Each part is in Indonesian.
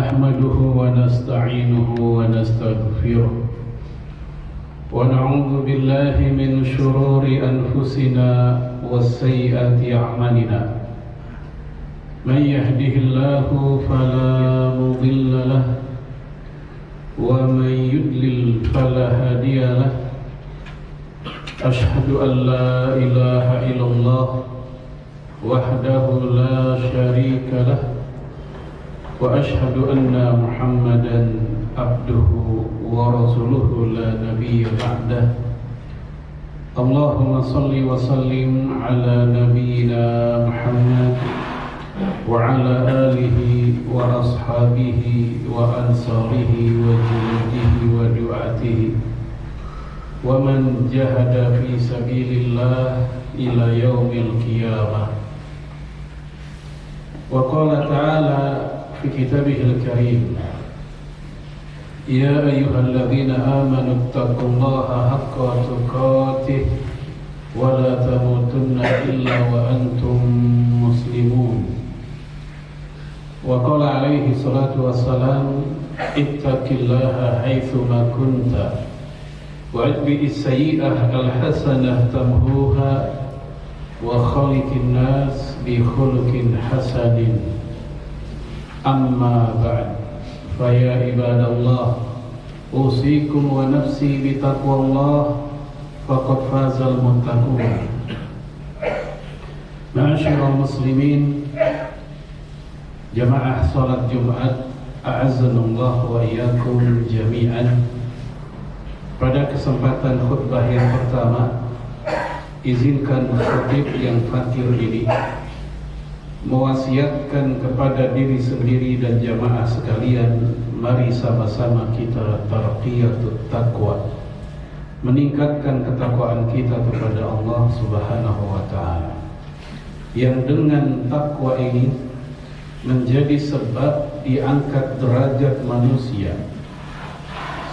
نحمده ونستعينه ونستغفره ونعوذ بالله من شرور أنفسنا وسيئات أعمالنا من يهده الله فلا مضل له ومن يضلل فلا هادي له أشهد أن لا إله إلا الله وحده لا شريك له وأشهد أن محمدا عبده ورسوله لا نبي بعده اللهم صل وسلم على نبينا محمد وعلى آله وأصحابه وأنصاره وجنوده ودعاته ومن جاهد في سبيل الله إلى يوم القيامة. وقال تعالى في كتابه الكريم يا أيها الذين آمنوا اتقوا الله حق تقاته ولا تموتن إلا وأنتم مسلمون. وقال عليه الصلاة والسلام اتق الله حيثما كنت واتبع السيئة الحسنة تمحوها وخالق الناس بخلق حسن. أما بعد فيا عباد الله أوصيكم ونفسي بتقوى الله فقد فاز المتقون. معاشر المسلمين jamaah salat Jumat a'azzanallah wa iyyakum jami'an. Pada kesempatan khutbah yang pertama, izinkan khatib yang fakir ini mewasiatkan kepada diri sendiri dan jamaah sekalian, mari sama-sama kita tarqiyatut taqwa, meningkatkan ketakwaan kita kepada Allah Subhanahu wa taala, yang dengan takwa ini menjadi sebab diangkat derajat manusia,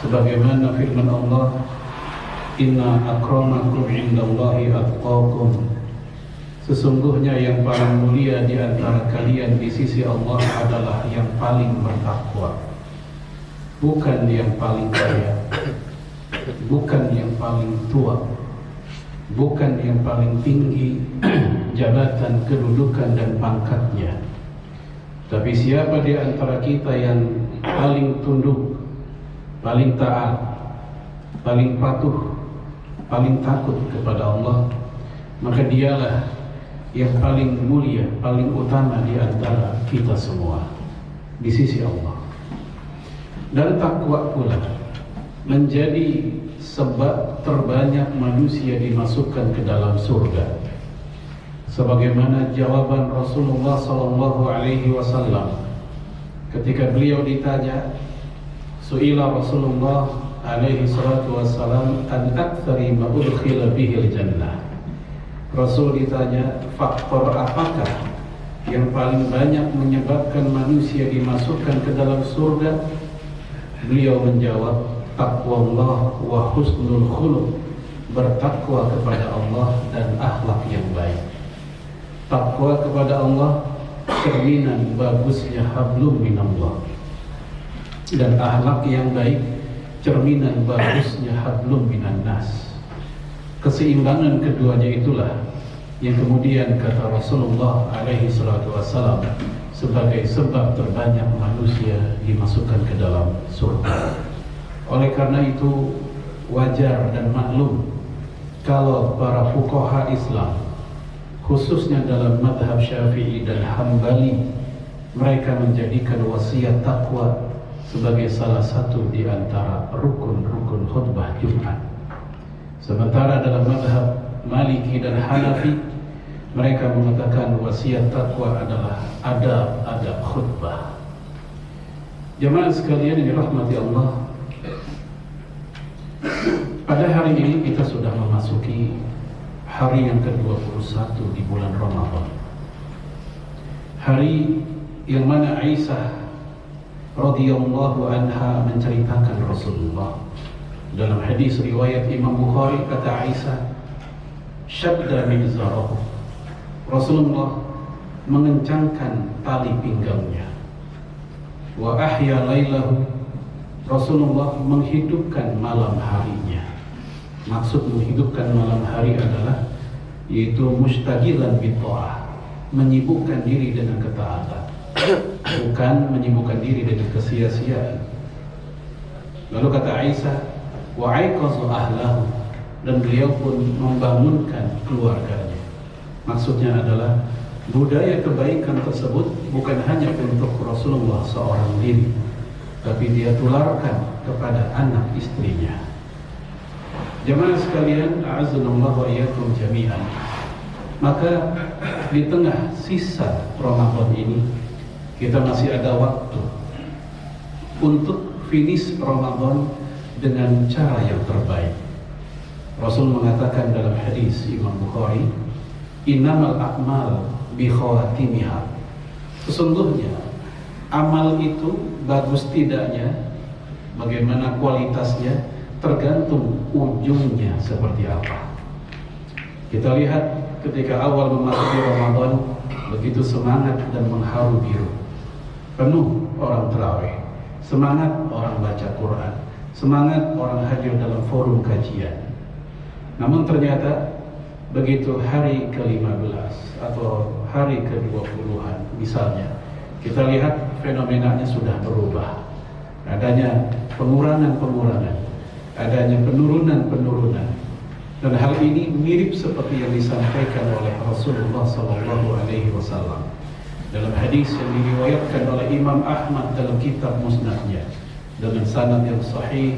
sebagaimana firman Allah, inna akramakum indallahi atqakum, sesungguhnya yang paling mulia di antara kalian di sisi Allah adalah yang paling bertakwa. Bukan yang paling kaya, bukan yang paling tua, bukan yang paling tinggi jabatan, kedudukan dan pangkatnya, tapi siapa di antara kita yang paling tunduk, paling taat, paling patuh, paling takut kepada Allah, maka dialah yang paling mulia, paling utama di antara kita semua di sisi Allah. Dan takwa pula menjadi sebab terbanyak manusia dimasukkan ke dalam surga, sebagaimana jawaban Rasulullah SAW ketika beliau ditanya, su'ila Rasulullah alaihi salatu wassalam an aktsari ma udkhila bihil jannah. Rasul ditanya, faktor apakah yang paling banyak menyebabkan manusia dimasukkan ke dalam surga? Beliau menjawab, taqwallah wa husnul khuluq, bertakwa kepada Allah dan akhlak yang baik. Takwa kepada Allah cerminan bagusnya hablum minallah, dan akhlak yang baik cerminan bagusnya hablum minannas. Keseimbangan keduanya itulah yang kemudian kata Rasulullah alaihi salatu wassalam sebagai sebab terbanyak manusia dimasukkan ke dalam surga. Oleh karena itu wajar dan maklum kalau para fuqaha Islam, khususnya dalam madhab Syafi'i dan Hambali, mereka menjadikan wasiat takwa sebagai salah satu di antara rukun-rukun khutbah Jumat. Sementara dalam madhab Maliki dan Hanafi, mereka mengatakan wasiat takwa adalah adab-adab khutbah. Jemaah sekalian yang dirahmati Allah, pada hari ini kita sudah memasuki hari yang ke-21 di bulan Ramadan. Hari yang mana Aisyah radhiyallahu anha menceritakan Rasulullah dalam hadis riwayat Imam Bukhari, kata Aisyah, syadda mizarahu, Rasulullah mengencangkan tali pinggangnya. wa ahya lailahu, Rasulullah menghidupkan malam harinya. Maksud menghidupkan malam hari adalah yaitu mustaqilan bitta'ah, menyibukkan diri dengan ketaatan, bukan menyibukkan diri dengan kesia-siaan. Lalu kata Aisyah, wa aiqazu ahlahu, dan beliau pun membangunkan keluarganya. Maksudnya adalah budaya kebaikan tersebut bukan hanya untuk Rasulullah seorang diri, tapi dia tularkan kepada anak istrinya. Jemaah sekalian, a'azzallahu wa iyyakum jami'an. Maka di tengah sisa Ramadan ini kita masih ada waktu untuk finish Ramadan dengan cara yang terbaik. Rasul mengatakan dalam hadis Imam Bukhari, innamal a'mal bi khawatimiha. Sesungguhnya amal itu bagus tidaknya, bagaimana kualitasnya, tergantung ujungnya seperti apa. Kita lihat ketika awal memasuki Ramadan begitu semangat dan mengharu biru, penuh orang tarawih, semangat orang baca Quran, semangat orang hadir dalam forum kajian. Namun ternyata begitu hari ke-15 atau hari ke-20-an misalnya, kita lihat fenomenanya sudah berubah. Adanya pengurangan-pengurangan, adanya penurunan-penurunan. Dan hal ini mirip seperti yang disampaikan oleh Rasulullah SAW dalam hadis yang diriwayatkan oleh Imam Ahmad dalam kitab Musnadnya dengan sanad yang sahih.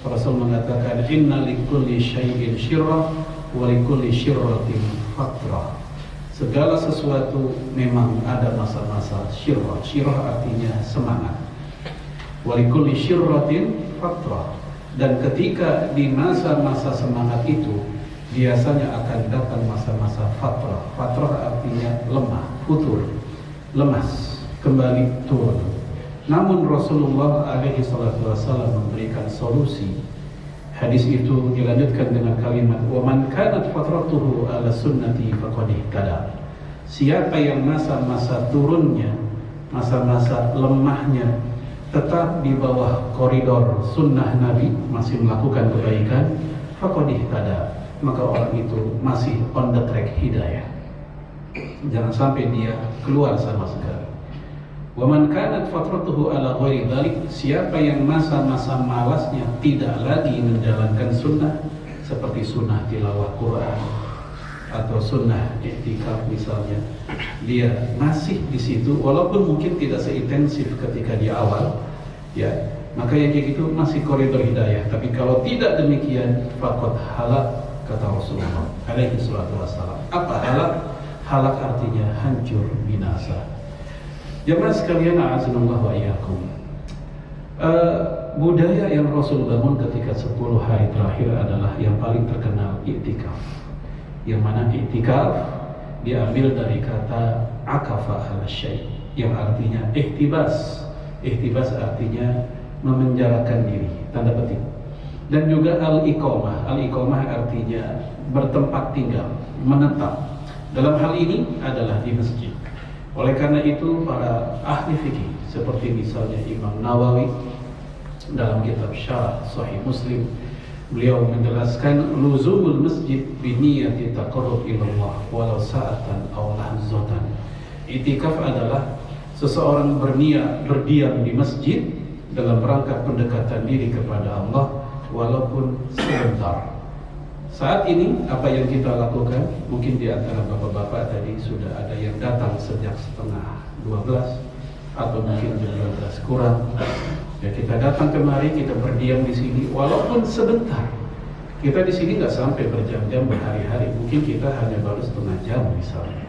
Rasul mengatakan, inna likulli syai'in syirrah wa likulli syirratin fatrah. Segala sesuatu memang ada masa-masa syirrah. Syirrah artinya semangat. Wa likulli syirratin fatrah. Dan ketika di masa-masa semangat itu biasanya akan datang masa-masa fatrah. Fatrah artinya lemah, futur, lemas, kembali turun. Namun Rasulullah SAW memberikan solusi. Hadis itu dilanjutkan dengan kalimat, wa man kanat fatratuhu ala sunnati faqad ihtada. Siapa yang masa-masa turunnya, masa-masa lemahnya tetap di bawah koridor sunnah Nabi, masih melakukan kebaikan, faqad ihtada, maka orang itu masih on the track hidayah. Jangan sampai dia keluar sama sekali. Wa man kanat fatratuhu ala ghairi dzalik, siapa yang masa-masa malasnya tidak lagi menjalankan sunnah seperti sunnah tilawah Quran atau sunnah i'tikaf misalnya, dia masih di situ walaupun mungkin tidak seintensif ketika di awal, ya, maka yang kayak gitu masih koridor hidayah. Tapi kalau tidak demikian, faqad halak, kata Rasulullah alaihi salatu wassalam. Apa halak? Halak artinya hancur, binasa. Jemaah sekalian, a'azzallahu wa iyyakum. Budaya yang Rasul bangun ketika 10 hari terakhir adalah yang paling terkenal, i'tikaf. Yang mana i'tikaf diambil dari kata akafa ala syai', yang artinya ihtibas. Ihtibas artinya memenjarakan diri, tanda petik. Dan juga al-iqamah. Al-iqamah artinya bertempat tinggal, menetap. Dalam hal ini adalah di masjid. Oleh karena itu para ahli fikih seperti misalnya Imam Nawawi dalam kitab Syarah Sahih Muslim, beliau menjelaskan luzumul masjid biniyati taqarrub ilallah walau sa'atan aw lahzatan. I'tikaf adalah seseorang berniat berdiam di masjid dalam rangka pendekatan diri kepada Allah walaupun sebentar. Saat ini apa yang kita lakukan, mungkin di antara bapak-bapak tadi sudah ada yang datang sejak setengah 12 atau mungkin jam 12 kurang. Ya, kita datang kemari, kita berdiam di sini walaupun sebentar. Kita di sini nggak sampai berjam-jam, berhari-hari, mungkin kita hanya baru setengah jam misalnya.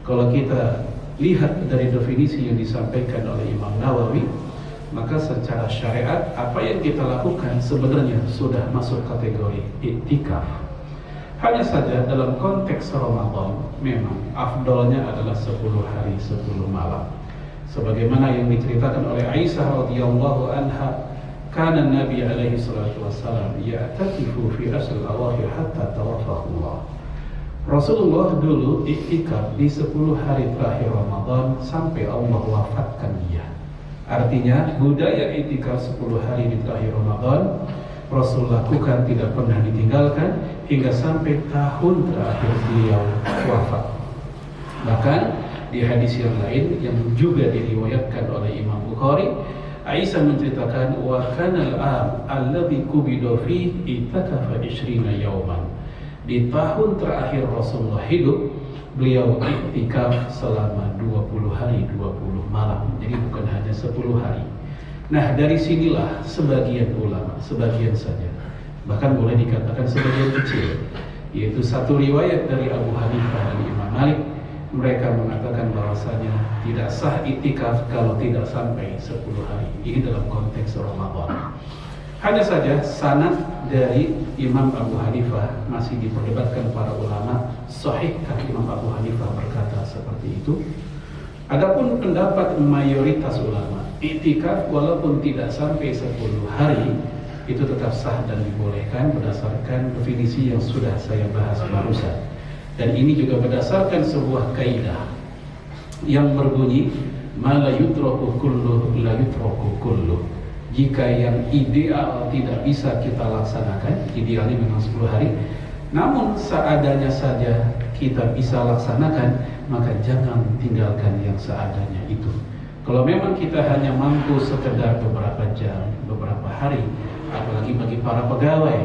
Kalau kita lihat dari definisi yang disampaikan oleh Imam Nawawi, maka secara syariat apa yang kita lakukan sebenarnya sudah masuk kategori i'tikaf. Hanya saja dalam konteks Ramadan memang afdolnya adalah 10 hari 10 malam. Sebagaimana yang diceritakan oleh Aisyah radhiyallahu anha, kana Nabi alaihi salatu wassalam ya'takifu fi asl awakhir hatta tawaffahullah. Rasulullah dulu i'tikaf di 10 hari terakhir Ramadan sampai Allah wafatkan dia. Artinya budaya i'tikaf 10 hari di terakhir Ramadan Rasul lakukan, tidak pernah ditinggalkan hingga sampai tahun terakhir beliau wafat. Bahkan di hadis yang lain yang juga diriwayatkan oleh Imam Bukhari, Aisyah menceritakan wa kana al-am alladhi qubida fi itakafa 20 yawman. Di tahun terakhir Rasulullah hidup, beliau iktikaf selama 20 hari 20 malam. Jadi bukan hanya 10 hari. Nah, dari sinilah sebagian ulama, sebagian saja, bahkan boleh dikatakan sebagian kecil, yaitu satu riwayat dari Abu Hanifah dan Imam Malik, mereka mengatakan bahwasanya tidak sah iktikaf kalau tidak sampai 10 hari. Ini dalam konteks Ramadan. Hanya saja sanad dari Imam Abu Hanifah masih diperdebatkan para ulama, sahihkah Imam Abu Hanifah berkata seperti itu? Adapun pendapat mayoritas ulama, iktikaf walaupun tidak sampai 10 hari itu tetap sah dan dibolehkan berdasarkan definisi yang sudah saya bahas barusan. Dan ini juga berdasarkan sebuah kaidah yang berbunyi ma la yutraku kulluh la yutraku kulluh. Jika yang ideal tidak bisa kita laksanakan, idealnya memang 10 hari, namun seadanya saja kita bisa laksanakan, maka jangan tinggalkan yang seadanya itu. Kalau memang kita hanya mampu sekedar beberapa jam, beberapa hari, apalagi bagi para pegawai,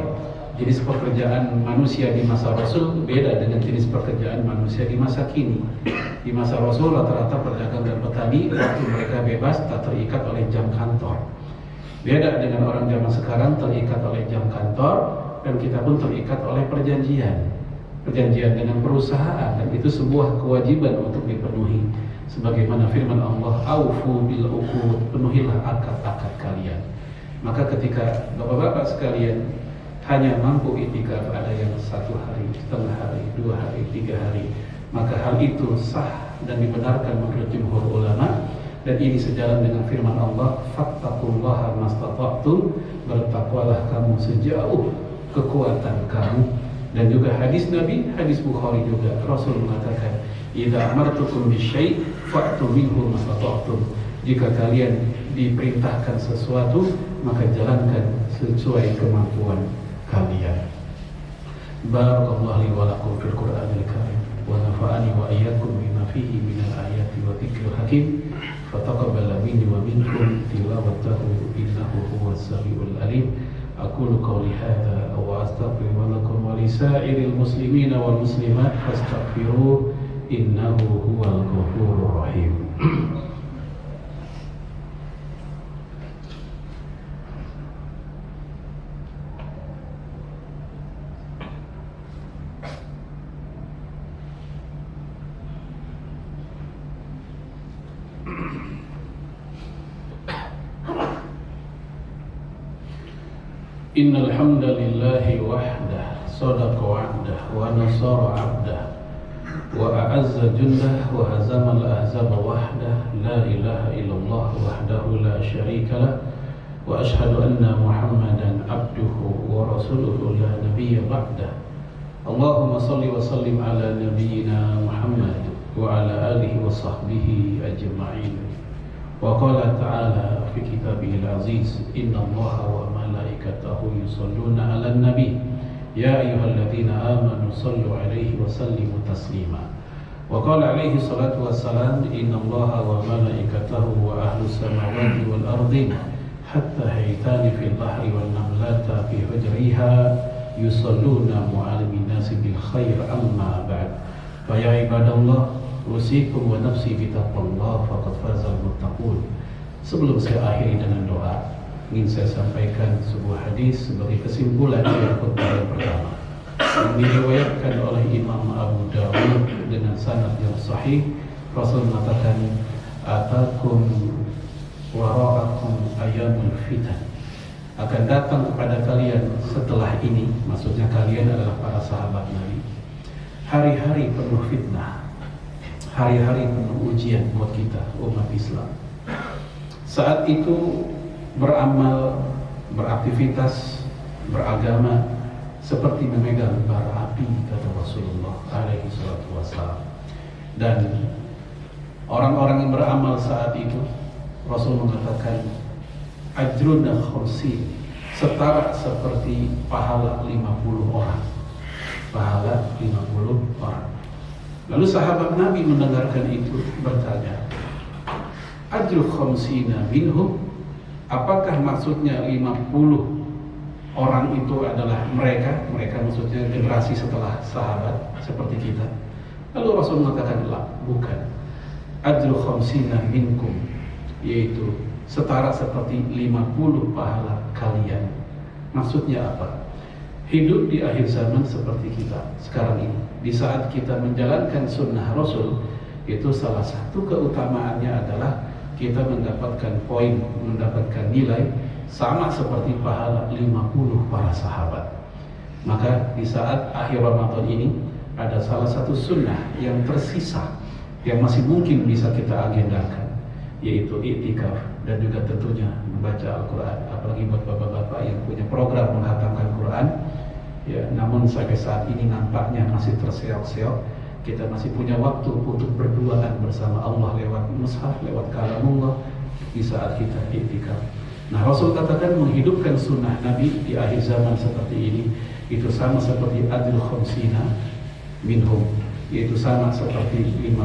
jenis pekerjaan manusia di masa Rasul beda dengan jenis pekerjaan manusia di masa kini. Di masa Rasul rata-rata pedagang dan petani waktu mereka bebas tak terikat oleh jam kantor. Beda dengan orang zaman sekarang terikat oleh jam kantor, dan kita pun terikat oleh perjanjian dengan perusahaan, dan itu sebuah kewajiban untuk dipenuhi. Sebagaimana firman Allah, aufu bil uqud, penuhilah akad-akad kalian. Maka ketika bapak-bapak sekalian hanya mampu iktikaf ada yang 1 hari, setengah hari, 2 hari, 3 hari, maka hal itu sah dan dibenarkan menurut jumhur ulama. Dan ini sejalan dengan firman Allah, fattaqullaha mastata'tum, bertakwalah kamu sejauh kekuatan kamu. Dan juga hadis Nabi, hadis Bukhari juga, Rasul mengatakan, idza amartukum bisyai' fa'tu minhu mastata'tum. Jika kalian diperintahkan sesuatu, maka jalankan sesuai kemampuan kalian. Barakallahu li wa lakum fil Qur'anil karim wa nafa'ani wa iyyakum bima fihi minal ayati wa dzikril hakim. Fataqabbal minni wa minkum tilawatahu innahu huwas samiul alim. Aqulu qawli hadza wa astaghfiru lakum wa lisairil muslimina wal muslimat fastaghfiruhu innahu huwal ghafurur rahim. Innal hamdalillahi wahdah sadaqa wa'dah wa nasara 'abdah wa a'azza jundah wa hazamal ahzaba wahdah la ilaha illallah wahdahu la syarika lah wa ashhadu anna Muhammadan abduhu wa rasuluhu la nabiyya ba'dah. Allahumma salli wa sallim ala nabiyyina Muhammad wa ala alihi wa sahbihi ajma'in. Wa qala ta'ala fi kitabihil aziz, inna allaha wa malaikatahu yusalluna 'alan nabi ya ayyuhalladzina amanu sallu 'alaihi wa sallimu taslima. Wa qala 'alaihi salatu wassalam, inna allaha wa malaikatahu wa ahlus samawati wal ardi hatta haitani fil bahri wan namlata fi hujriha yusalluna 'alan nasi bil khair amma ba'd. Fa ya ibadallah, usikum wa nafsi bitaqwallah faqad fazal muttaqun. Sebelum saya akhiri dengan doa, ingin saya sampaikan sebuah hadis sebagai kesimpulan dari khutbah yang pertama. Yang diriwayatkan oleh Imam Abu Dawud dengan sanad yang sahih. Rasul mengatakan, atakum wara'akum ayyamul fitan. Akan datang kepada kalian setelah ini, maksudnya kalian adalah para sahabat Nabi, hari-hari penuh fitnah, hari-hari penuh ujian buat kita umat Islam. Saat itu beramal, beraktivitas, beragama seperti memegang bara api, kata Rasulullah alaihi salatu wassalam. Dan orang-orang yang beramal saat itu Rasul mengatakan ajruna khumsin, setara seperti pahala 50 orang. Pahala 50 orang. Lalu sahabat Nabi mendengarkan itu bertanya, ajru khamsina minhum, apakah maksudnya 50 orang itu adalah mereka maksudnya generasi setelah sahabat seperti kita? Lalu Rasul mengatakan, bukan. Ajru khamsina minkum, yaitu setara seperti 50 pahala kalian. Maksudnya apa? Hidup di akhir zaman seperti kita sekarang ini, di saat kita menjalankan sunnah Rasul, itu salah satu keutamaannya adalah kita mendapatkan poin, mendapatkan nilai sama seperti pahala 50 para sahabat. Maka di saat akhir Ramadan ini ada salah satu sunnah yang tersisa yang masih mungkin bisa kita agendakan, yaitu i'tikaf dan juga tentunya membaca Al-Quran. Apalagi buat bapak-bapak yang punya program menghatamkan Quran, ya, namun sampai saat ini nampaknya masih terseok-seok. Kita masih punya waktu untuk berduaan bersama Allah lewat mushaf, lewat kalamullah di saat kita i'tikaf. Nah, Rasul katakan menghidupkan sunnah Nabi di akhir zaman seperti ini itu sama seperti ajrul khamsina minhum, yaitu sama seperti 50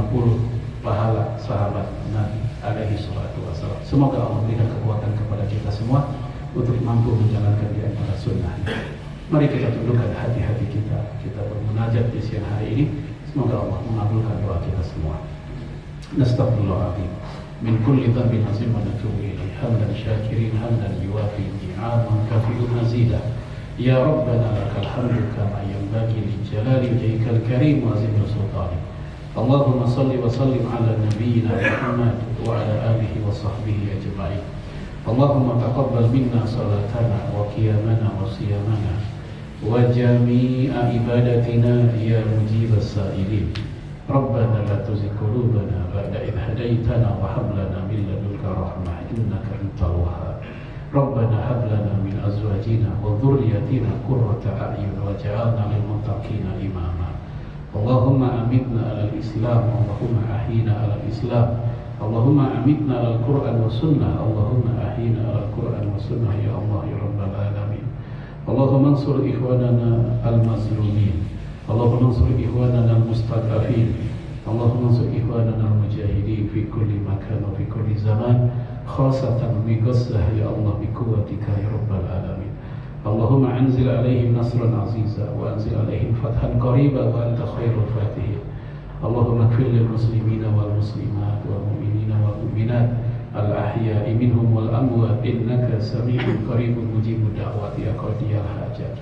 pahala sahabat Nabi alaihi salatu wassalam. Semoga Allah berikan kekuatan kepada kita semua untuk mampu menjalankan di antara sunnah. Mari kita tundukkan hati-hati kita bermunajat di siang hari ini. Semoga Allah mengabulkan doa kita semua. Nastaghfirullahaladzim min kulli dhanbin azim wa natubu ilayhi hamdan syakirin hamdan yuwafi ni'aman kafi'un mazidah. Ya Rabbana lakal hamdu kama yanbaghi li jalali wajhikal karim wa azim sultanik. Allahumma salli wa sallim ala nabiyyina Muhammad wa ala alihi wa sahbihi ajma'in. Allahumma taqabbal minna salatana wa qiyamana wa siyamana wa jami'a ibadatina ya mujibas sa'ilin. Rabbana la tuzigh qulubana ba'da idh hadaytana wa hab lana min ladunka rahmah innaka antal wahhab. Rabbana hab lana min azwajina wa dhurriyyatina qurrata a'yun waj'alna lil muttaqina imama. Allahumma amitna 'alal Islam, Allahumma ahyina 'alal Islam, Allahumma amitna 'alal Qur'an wa sunnah, Allahumma ahyina 'alal Qur'an wa sunnah ya Allah ya rabbal alamin. Allahumma ansur ikhwanana al-mazlumin, Allahumma ansur ikhwanana al-mustad'afin, Allahumma ansur ikhwanana al-mujahidin fi kulli makan wa fi kulli zaman, khasatan bi Gazzah ya Allah bi quwwatika ya rabbal alamin. Allahumma anzil alaihim nasran aziza wa anzil alaihim fathan qariba wa anta khairul fatihin. Allahumma ighfir lil muslimina wal muslimat wal mu'minina wal mu'minat al-ahya'i minhum wal amwat innaka sami'un qaribun mujibud da'wati ya qadiyal hajat.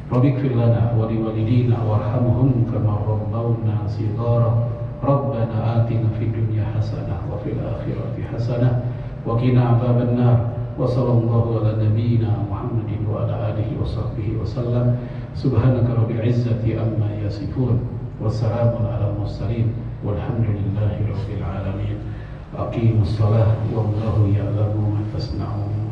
Rabbi ighfir lana wa liwalidina warhamhum kama rabbawna shighara. Rabbana atina fid dunya hasanah wa fil akhirati hasanah wa qina adzaban nar. Wa sallallahu ala nabiyyina Muhammadin wa ala alihi wa sahbihi wa sallam. Subhanaka rabbil izzati amma yasifun wa salamun ala mursalin walhamdulillahi rabbil alamin. Aqimus salah wallahu ya'lamu ma tasna'un.